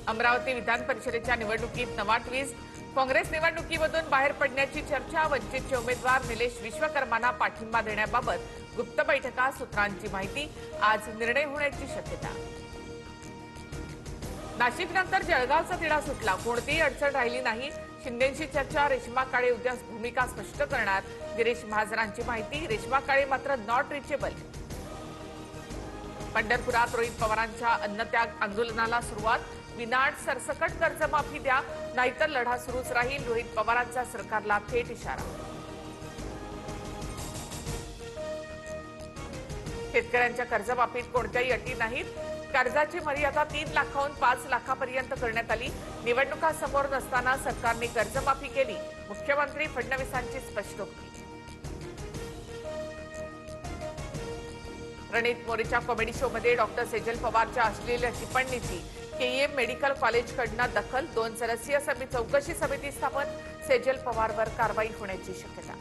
अमरावती विधान परिषदेच्या निवडणुकीत नवा ट्विस्ट। काँग्रेस निवडणुकीमधून बाहेर पडण्याची चर्चा। वंचितचे उमेदवार निलेश विश्वकर्मांना पाठिंबा देण्याबाबत गुप्त बैठका, सूत्रांची माहिती। आज निर्णय होण्याची शक्यता। नाशिकनंतर जळगावचा तिढा सुटला, कोणतीही अडचण राहिली नाही। शिंदेंशी चर्चा, रेश्मा काळे उद्या भूमिका स्पष्ट करणार। गिरीश महाजनांची माहिती, रेश्मा काळे मात्र नॉट रिचेबल। पंढरपुरात रोहित पवारांच्या अन्नत्याग आंदोलनाला सुरुवात। विनाट सरसकट कर्जमाफी द्या, नाहीतर लढा सुरूच राहील। रोहित पवारांचा सरकारला थेट इशारा। शेतकऱ्यांच्या कर्जमाफीत कोणत्याही अटी नाहीत। कर्जाची मर्यादा 3 लाखाहून 5 लाखांपर्यंत करण्यात आली। निवडणुका समोर नसताना सरकारने कर्जमाफी केली, मुख्यमंत्री फडणवीसांची स्पष्टोक्ती। रणजित मोरेच्या कॉमेडी शोमध्ये डॉक्टर सेजल पवारच्या अश्लील टिप्पणीची केईएम मेडिकल कॉलेजकडून दखल। 2 सदस्यीय चौकशी समिती स्थापन। सेजल पवारवर कारवाई होण्याची शक्यता।